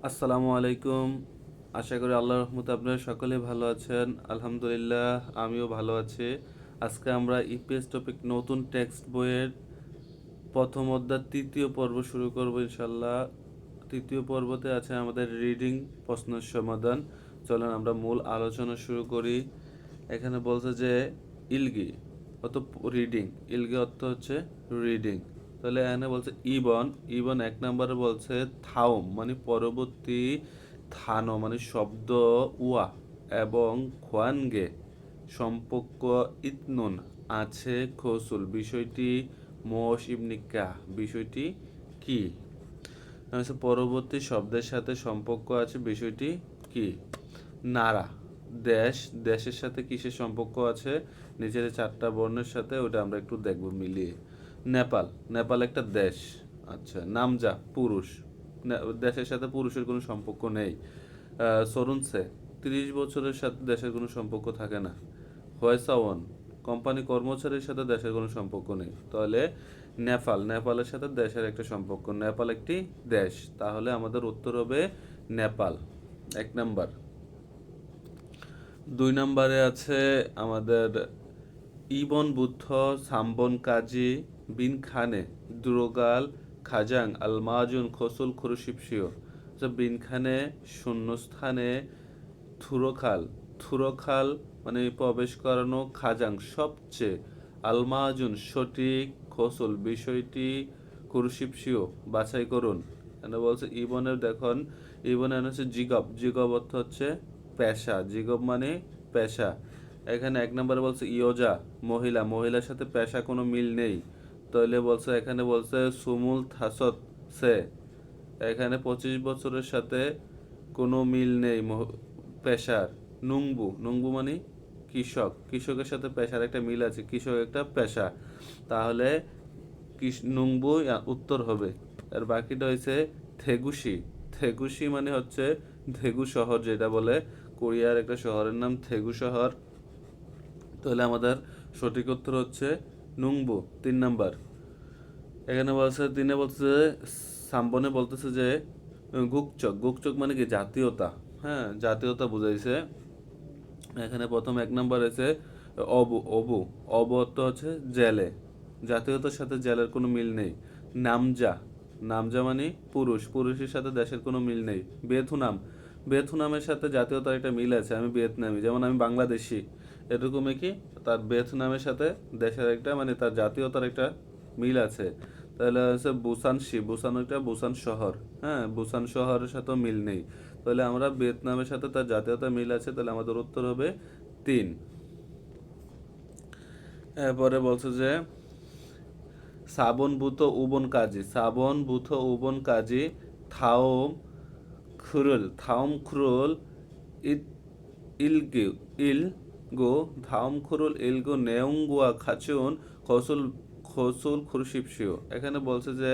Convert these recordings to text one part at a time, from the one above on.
আসসালামু আলাইকুম। আশা করি আল্লাহর রহমতে আপনারা সকলে ভালো আছেন। আলহামদুলিল্লাহ, আমিও ভালো আছি। আজকে আমরা ইপিএস টপিক নতুন টেক্সট বইয়ের প্রথম অধ্যায় তৃতীয় পর্ব শুরু করব ইনশাল্লাহ। তৃতীয় পর্বতে আছে আমাদের রিডিং প্রশ্নের সমাধান। চলেন আমরা মূল আলোচনা শুরু করি। এখানে বলছে যে ইলগি অত রিডিং, ইলগি অর্থ হচ্ছে রিডিং। তাহলে এখানে বলছে ইবন, ইবন এক নম্বরে বলছে থাউম মানে পরবর্তী, থানো মানে শব্দ, উয়া এবং খোয়ানগে সম্পর্ক, ইতনুন আছে, খসুল বিষয়টি, মোশ ইবনিকা বিষয়টি কি, হচ্ছে পরবর্তী শব্দের সাথে সম্পর্ক আছে বিষয়টি কি। নারা দেশ, দেশের সাথে কিসের সম্পর্ক আছে, নিচের চারটা বর্ণের সাথে, ওটা আমরা একটু দেখব মিলিয়ে। নেপাল, নেপাল একটা দেশ। আচ্ছা, নামজা পুরুষ, দেশের সাথে পুরুষের কোনো সম্পর্ক নেই। সরুনসে 30 বছরের সাথে দেশের কোনো সম্পর্ক থাকে না। হোয়েসাওয়ন কোম্পানি কর্মচারীর সাথে দেশের কোনো সম্পর্ক নেই। তাহলে নেপাল, নেপালের সাথে দেশের একটা সম্পর্ক, নেপাল একটি দেশ। তাহলে আমাদের উত্তর হবে নেপাল, এক নাম্বার। 2 নম্বরে আছে আমাদের ইবন বুদ্ধ, সাম্বন কাজী, বিন খানে, দুরগাল, খাজাং, আলমাজুন, খসুল, খুরশিপসিও। বিন খানে শূন্যস্থানে থুরোখাল, থুরোখাল মানে প্রবেশ করানো, খাজাং সবচেয়ে, আলমাজুন সঠিক, খসুল বিষয়টি, খুরশিপসিও বাছাই করুন। এখানে বলছে ইবনের, দেখুন ইবনের হচ্ছে জিগব, জিগব অর্থ হচ্ছে পেশা, জিগব মানে পেশা। এখানে 1 নম্বরে বলছে ইয়োজা মহিলা, মহিলার সাথে পেশা কোনো মিল নেই। তাহলে বলছে, এখানে বলছে সুমুল থাসত সে, এখানে 25 বছরের সাথে কোনো মিল নেই পেশার। নুংবু, নুংবু মানে কৃষক, কৃষকের সাথে পেশার একটা মিল আছে, কৃষক একটা পেশা। তাহলে নুংবু উত্তর হবে। আর বাকিটা হয়েছে থেগুশি, থেগুশি মানে হচ্ছে থেগু শহর, যেটা বলে কোরিয়ার একটা শহরের নাম থেগু শহর। তাহলে আমাদের সঠিক উত্তর হচ্ছে নুংবু, 3 নম্বর। এখানে বলছে, তিনে বলছে সাম্বনে বলতেছে যে গুকচক, গুকচক মানে কি জাতীয়তা, হ্যাঁ জাতীয়তা বুঝাইছে। এখানে প্রথম 1 নম্বর আছে অবু, অবু, অবু অর্থ হচ্ছে জেলে, জাতীয়তার সাথে জেলের কোনো মিল নেই। নামজা, নামজা মানে পুরুষ, পুরুষের সাথে দেশের কোনো মিল নেই। বেথুনাম, বেথুনামের সাথে জাতীয়তার একটা মিল আছে, আমি ভিয়েতনামি, যেমন আমি বাংলাদেশি, এরকমই কি তার বেথুনামের সাথে দেশের একটা মানে তার জাতীয়তার একটা মিল আছে। তাহলে হচ্ছে বুসানশি, বুসান একটা বুসান শহর, হ্যাঁ বুসান শহরের সাথেও মিল নেই। তাহলে আমরা ভিয়েতনামের সাথে তার জাতীয়তা মিল আছে, তাহলে আমাদের উত্তর হবে 3। এরপরে বলছে যে সাবনভূত উবন কাজী, সাবনভূত উবন কাজী, থাওম খুরুল, থাওম খুরুল, ইলগু, ইলগো ধাওম খুরুল, ইলগো নেউঙ্গুয়া খাচুন, খসুল, খসুল খুরশিপসিও। এখানে বলছে যে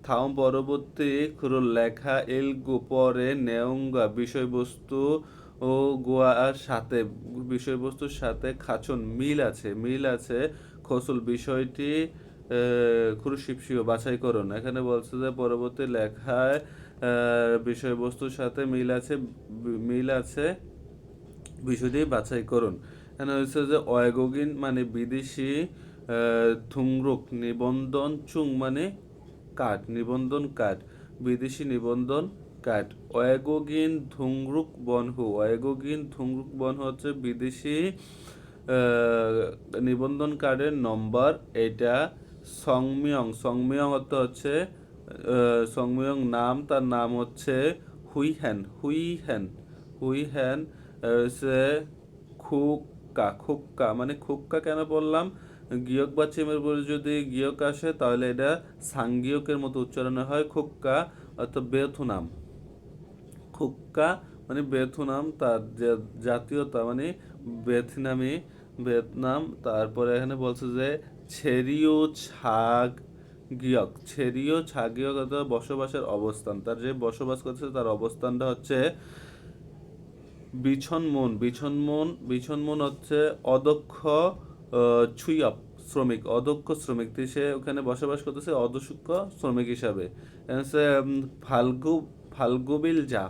থাওম পরবর্তী, খুরুল লেখা, ইলগু পরে, নেউঙ্গা বিষয়বস্তু ও গোয়ার সাথে, বিষয়বস্তুর সাথে, খাচুন মিল আছে, মিল আছে, খসুল বিষয়টি, খুরশিপসিও বাছাই করুন। এখানে বলছে যে পরবর্তী লেখায় বিষয়বস্তুর সাথে মিল আছে, মিল আছে বিষয়টি বাছাই করুন। এখানে হচ্ছে যে অয়গোগিন মানে বিদেশি, থুংরুক নিবন্ধন, চুং মানে কাঠ, নিবন্ধন কাঠ, বিদেশি নিবন্ধন কাঠ। অয়গোগিন ধুংরুক বনহু, অয়গোগিন ধুংরুক বনহু হচ্ছে বিদেশি নিবন্ধন কার্ডের নম্বর এটা। সংমিয়ং, সংমিয়ং অর্থ হচ্ছে সংমিয়ং নাম, তার নাম হচ্ছে হুইহ্যান, হুইহ্যান, হুইহ্যান হচ্ছে খুক্কা, খুক্কা মানে খুক্কা কেন বললাম, গিয়ক বা চিমের পরে যদি গিয়ক আসে তাহলে এটা সাংগিয়কের মতো উচ্চারণ হয়, খুক্কা অর্থাৎ বেথুনাম। খুক্কা মানে বেথুনাম, তার জাতীয়তা মানে ভিয়েতনামি, ভিয়েতনাম। তারপরে এখানে বলছে যে ছেরিও ছাগ গিয়ক, ছেরিও ছাগিয়ক অর্থাৎ বসবাসের অবস্থান, তার যে বসবাস করছে তার অবস্থানটা হচ্ছে বিছনমন, বিছনমন, বিছনমন হচ্ছে অদক্ষ ছুইয়ক শ্রমিক, অদক্ষ শ্রমিক, সে ওখানে বসবাস করতেছে অদক্ষ শ্রমিক হিসাবে। হচ্ছে ফাল্গু, ফাল্গুবিলজা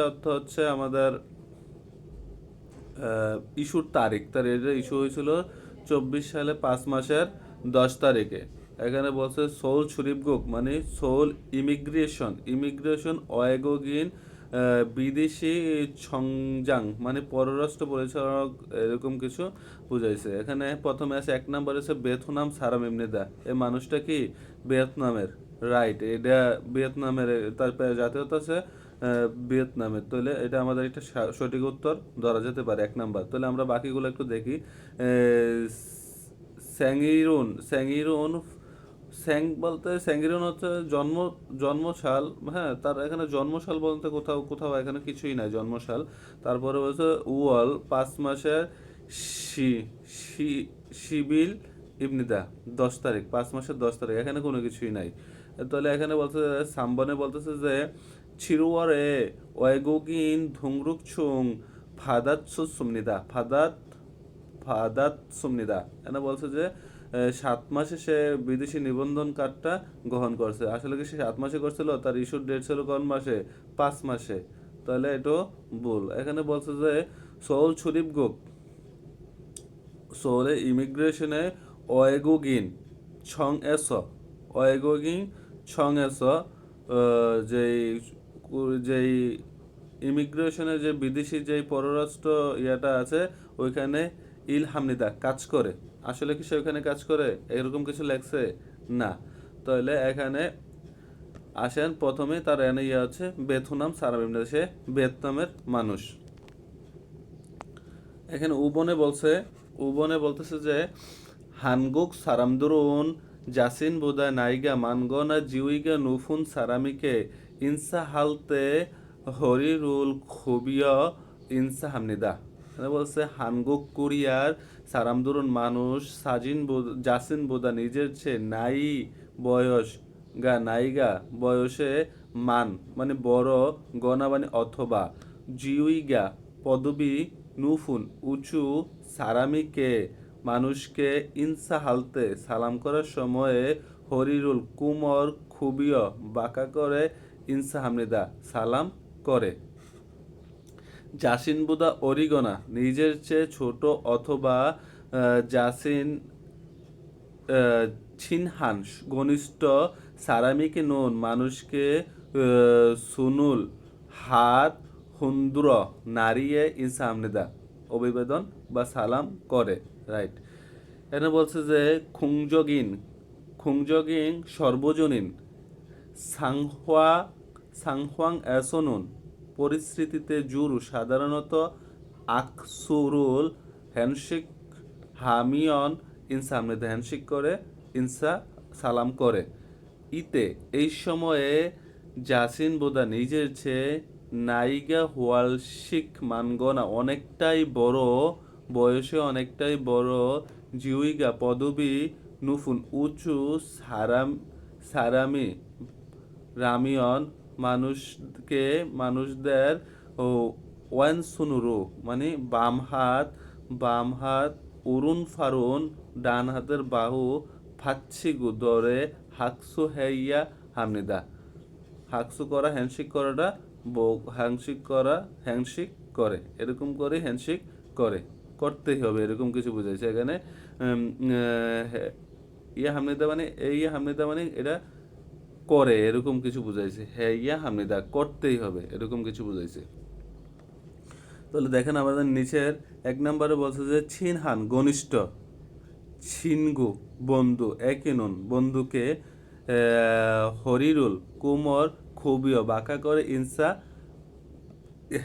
অর্থ হচ্ছে আমাদের ইস্যুর তারিখ। তার এটা ইস্যু হয়েছিল 24 সালে 5 মাসের 10 তারিখে। এখানে বলছে সোল ছুরিপগুক মানে সোল ইমিগ্রেশন অয়েগোগিন বিদেশি ছংজাং মানে পররাষ্ট্র পরিচালক, এরকম কিছু বুঝাইছে। এখানে প্রথমে আছে 1 নম্বরে আছে বেথুনাম সারাম ইমনিদা। এই মানুষটা কি ভিয়েতনামের, রাইট, এটা ভিয়েতনামের, তারপরে জাতীয়তা আছে ভিয়েতনামের। তাহলে এটা আমাদের একটা সঠিক উত্তর ধরা যেতে পারে 1 নম্বর। তাহলে আমরা বাকিগুলো একটু দেখি। স্যাঙ্গিরুন স্যাং বলতে স্যাঙ্গিরুন হচ্ছে জন্মসাল। হ্যাঁ, তার এখানে জন্মসাল বলতে কোথাও কোথাও এখানে কিছুই নাই জন্মসাল। তারপরে হচ্ছে উয়াল 5 মাসের শিবিল ইবনিদা 10 তারিখ, 5 মাসের 10 তারিখ, এখানে কোনো কিছুই নাই। তাহলে এখানে বলতে সাম্বনে বলতেছে যে ছিরুয়ারে ওয়েগোগিন ধুংরুকছুং ফাদাত সুমনিদা। এখানে বলছে যে 7 মাসে সে বিদেশি নিবন্ধন কার্ডটা গ্রহণ করছে। আসলে কি সে 7 মাসে করছিল? তার ইস্যুর ডেট ছিল কোন মাসে? 5 মাসে। তাহলে এটাও ভুল। এখানে বলছে যে সোল ছুরিপগুক সোলে ইমিগ্রেশনে ওয়েগোগিন ওয়েগোগিন ছং এস যেই যেই ইমিগ্রেশনে যে বিদেশি যেই পররাষ্ট্র ইয়াটা আছে ওইখানে ইল হামনিদা কাজ করে। আসলে কি সে ওইখানে কাজ করে? এরকম কিছু লেখছে না। তাহলে এখানে আসেন প্রথমে তার এনে ইয়ে আছে বেথুনাম সারামিমনা, সে ভিয়েতনামের মানুষ। এখানে উবনে বলতেছে যে হানগুক সারামদুরুন জাসিন বুদা নাইগা মানগনা জিউইগা নুফুন সারামিকে ইনসা হালতে হরিরুল খুবিয় ইনসা হামনিদা। মানে বলছে হানগুক কোরিয়ার সারামদুরুন মানুষ জাসিন বুদা নিজের চেয়ে নাইগা বয়সে মান মানে বড়, গনা মানে অথবা, জিউইগা পদবী, নুফুন উঁচু, সারামিকে মানুষকে, ইনসা হালতে সালাম করার সময়ে, হরিরুল কুমর খুবিয় বাঁকা করে, ইনসা হামনিদা সালাম করে। জাসিন বুদা অরিগনা নিজের চেয়ে ছোট অথবা জাসিন ছিনহান ঘনিষ্ঠ, সারামিকে নুন মানুষকে সুনুল হাত হুন্দ্র নারিয়ে ইনসা হামনিদা অভিবাদন বা সালাম করে, রাইট। এখানে বলছে যে খুংজগিন সর্বজনীন সাংহোয়া সাংহোয়াং এসনুন পরিস্থিতিতে জুরু সাধারণত আকসুরুল হ্যান্ডশেক হামিয়ন ইনসা হামনিদা হ্যান্ডশেক করে, ইনসা সালাম করে। এই সময়ে জাসিন বোদা নিজের চেয়ে নাইগা হোয়ালশিক মানগনা অনেকটাই বড়, বয়সে অনেকটাই বড়, জিউইগা পদবী, নুফুন উঁচু, সারামি রামিয়ন মানুষদের ও ওয়ান সুনুরু মানে বাম হাত উরুন ফারুন ডান হাতের বাহু, ফাচ্ছিগু দরে, হাকসু হেইয়া হামনিদা। হাকসু করা হ্যান্ডশেক করাটা হ্যান্ডশেক করে, এরকম করে হ্যান্ডশেক করতেই হবে, এরকম কিছু বুঝাইছে এখানে। হামনিদা মানে হামনিদা মানে এটা করে, এরকম কিছু বুঝাইছে। হ্যাঁ হামনিদা করতেই হবে, এরকম কিছু বুঝাইছে। তাহলে দেখেন আমাদের নিচের 1 নম্বরে বলছে যে ছিনহান ঘনিষ্ঠ, ছিনগু বন্ধু, একিনুন বন্ধুকে, হরিরুল কুমর খুবিও বাঁকা করে, ইনসা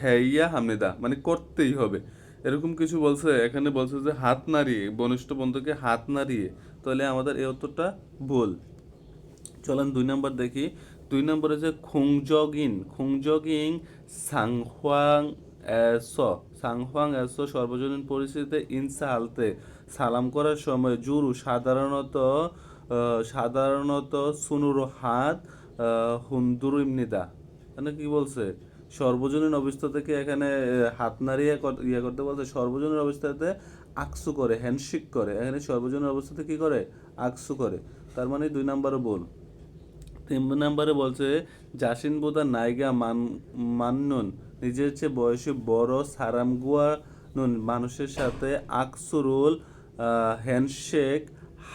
হ্যাইয়া হামনিদা মানে করতেই হবে, এরকম কিছু বলছে। এখানে বলছে যে হাত নাড়িয়ে, ঘনিষ্ঠ বন্ধুকে হাত নাড়িয়ে। তাহলে আমাদের এই উত্তরটা ভুল। চলেন 2 নম্বর দেখি। 2 নম্বরে যে খুংজগিং সাংহোয়াং সর্বজনীন পরিস্থিতিতে ইনসা হালতে সালাম করার সময় জুরু সাধারণত সুনুরু হাত হুন্দুরু ইমনিদা। মানে কি বলছে? সর্বজনীন অবস্থা থেকে এখানে হাত নাড়িয়ে ইয়ে করতে বলছে। সর্বজনীন অবস্থাতে আকসু করে, হ্যান্ডশেক করে। এখানে সর্বজনীন অবস্থাতে কি করে? আকসু করে। তার মানে 2 নম্বরও ভুল। 3 নম্বরে বলছে জাসিন বোদা নাইগা মান্নুন নিজের চেয়ে বয়সে বড় সারামগুয়া নুন মানুষের সাথে আকসুরুল হ্যান্ডশেক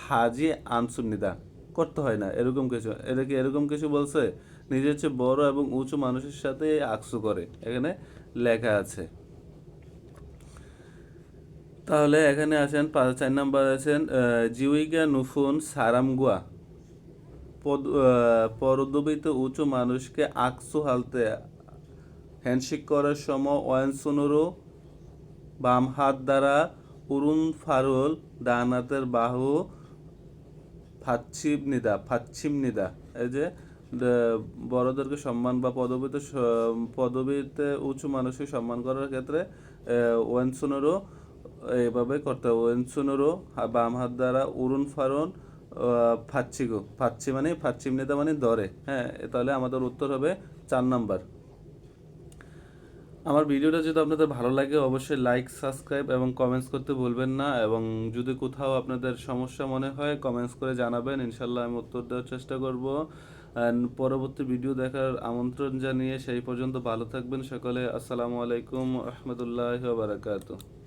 হাজি আনসুনিদা করতে হয় না, এরকম কিছু, এটা কি এরকম কিছু বলছে? নিজের চেয়ে বড় এবং উঁচু মানুষের সাথে আকসু করে, এখানে লেখা আছে। তাহলে এখানে আছেন 4 নম্বর আছেন জিউইগা নুফুন সারামগুয়া পদবিতে উঁচু মানুষকে আকসু হালতে হ্যান্ডশেক করার সময় ওয়ানসুনুরু বাম হাত দ্বারা উরুন ফারুল ডান হাতের বাহু ফাচ্ছিমনিদা এই যে বড়দেরকে সম্মান বা পদবিতে উঁচু মানুষকে সম্মান করার ক্ষেত্রে ওয়েনসুনেরও এভাবে করতে হবে। ওয়েনসুনেরও বাম হাত দ্বারা উরুন ফারুন ফাচ্ছি মানে ফাচ্ছিমনিদা মানে ধরে, হ্যাঁ, তাহলে আমাদের উত্তর হবে 4 নম্বর। আমার ভিডিওটা যদি আপনাদের ভালো লাগে অবশ্যই লাইক, সাবস্ক্রাইব এবং কমেন্টস করতে ভুলবেন না, এবং যদি কোথাও আপনাদের সমস্যা মনে হয় কমেন্টস করে জানাবেন, ইনশাল্লাহ আমি উত্তর দেওয়ার চেষ্টা করব। পরবর্তী ভিডিও দেখার আমন্ত্রণ জানিয়ে সেই পর্যন্ত ভালো থাকবেন সকলে। আসসালামু আলাইকুম রহমতুল্লাহ বারাকাতুহু।